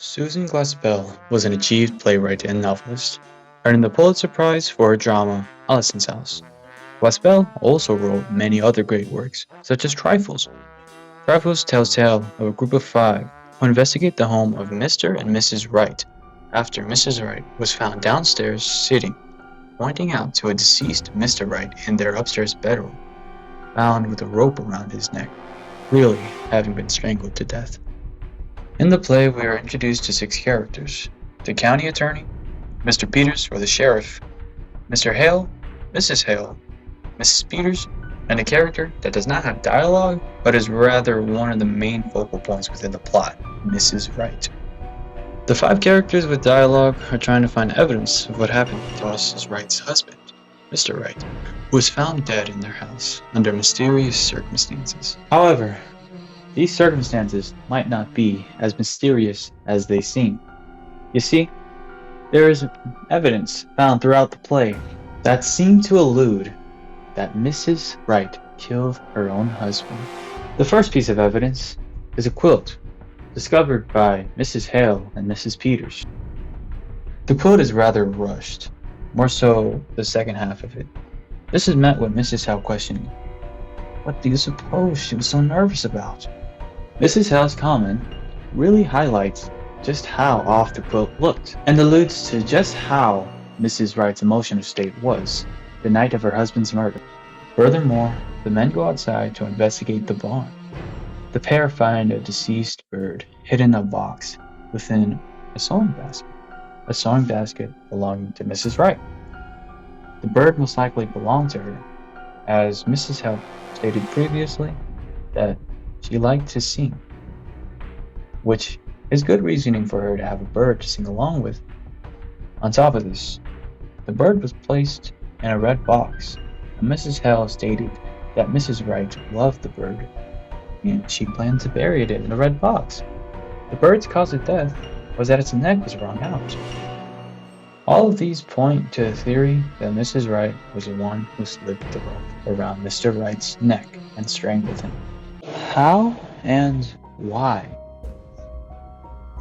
Susan Glaspell was an achieved playwright and novelist, earning the Pulitzer Prize for her drama Allison's House. Glaspell also wrote many other great works, such as Trifles. Trifles tells tale of a group of five who investigate the home of Mr. and Mrs. Wright after Mrs. Wright was found downstairs sitting, pointing out to a deceased Mr. Wright in their upstairs bedroom, bound with a rope around his neck, really having been strangled to death. In the play, we are introduced to six characters: the county attorney, Mr. Peters or the sheriff, Mr. Hale, Mrs. Hale, Mrs. Peters, and a character that does not have dialogue but is rather one of the main focal points within the plot, Mrs. Wright. The five characters with dialogue are trying to find evidence of what happened to Mrs. Wright's husband, Mr. Wright, who was found dead in their house under mysterious circumstances. However, these circumstances might not be as mysterious as they seem. You see, there is evidence found throughout the play that seem to allude that Mrs. Wright killed her own husband. The first piece of evidence is a quilt discovered by Mrs. Hale and Mrs. Peters. The quilt is rather rushed, more so the second half of it. This is met with Mrs. Hale questioning, "What do you suppose she was so nervous about?" Mrs. Hale's comment really highlights just how off the quilt looked, and alludes to just how Mrs. Wright's emotional state was the night of her husband's murder. Furthermore, the men go outside to investigate the barn. The pair find a deceased bird hidden in a box within a sewing basket belonging to Mrs. Wright. The bird most likely belonged to her, as Mrs. Hale stated previously that she liked to sing, which is good reasoning for her to have a bird to sing along with. On top of this, the bird was placed in a red box, and Mrs. Hale stated that Mrs. Wright loved the bird, and she planned to bury it in the red box. The bird's cause of death was that its neck was wrung out. All of these point to the theory that Mrs. Wright was the one who slipped the rope around Mr. Wright's neck and strangled him. How and why?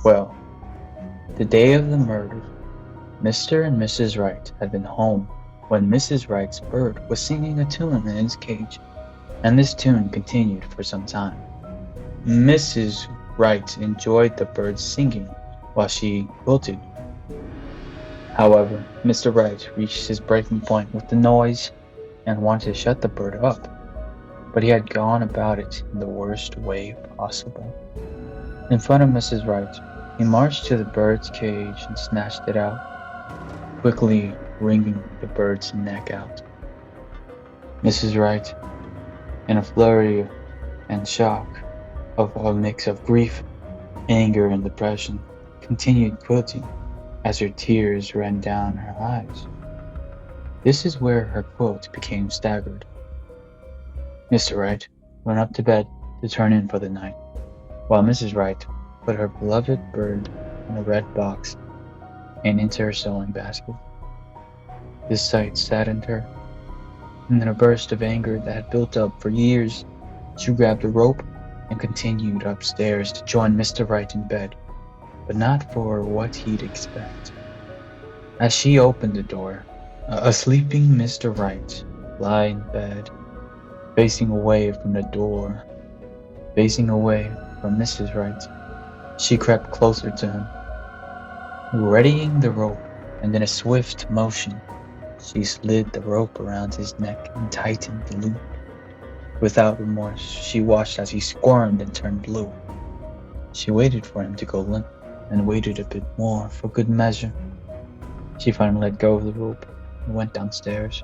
Well, the day of the murder, Mr. and Mrs. Wright had been home when Mrs. Wright's bird was singing a tune in its cage, and this tune continued for some time. Mrs. Wright enjoyed the bird's singing while she quilted. However, Mr. Wright reached his breaking point with the noise and wanted to shut the bird up, but he had gone about it in the worst way possible. In front of Mrs. Wright, he marched to the bird's cage and snatched it out, quickly wringing the bird's neck out. Mrs. Wright, in a flurry and shock of a mix of grief, anger, and depression, continued quilting as her tears ran down her eyes. This is where her quilt became staggered. Mr. Wright went up to bed to turn in for the night, while Mrs. Wright put her beloved bird in a red box and into her sewing basket. This sight saddened her, and in a burst of anger that had built up for years, she grabbed a rope and continued upstairs to join Mr. Wright in bed, but not for what he'd expect. As she opened the door, a sleeping Mr. Wright lay in bed, facing away from the door, facing away from Mrs. Wright. She crept closer to him, readying the rope, and in a swift motion, she slid the rope around his neck and tightened the loop. Without remorse, she watched as he squirmed and turned blue. She waited for him to go limp, and waited a bit more for good measure. She finally let go of the rope and went downstairs,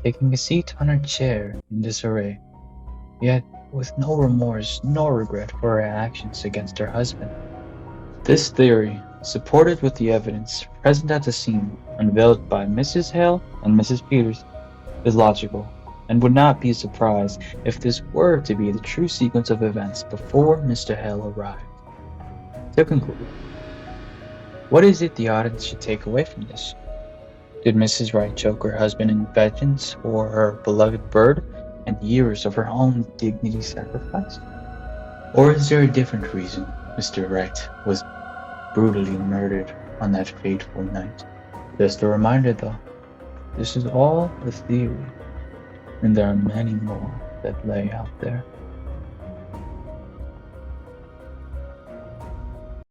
taking a seat on her chair in disarray, yet with no remorse nor regret for her actions against her husband. This theory, supported with the evidence present at the scene unveiled by Mrs. Hale and Mrs. Peters, is logical, and would not be a surprise if this were to be the true sequence of events before Mr. Hale arrived. To conclude, what is it the audience should take away from this? Did Mrs. Wright choke her husband in vengeance for her beloved bird and years of her own dignity sacrificed? Or is there a different reason Mr. Wright was brutally murdered on that fateful night. Just a reminder though, this is all a theory, and there are many more that lay out there.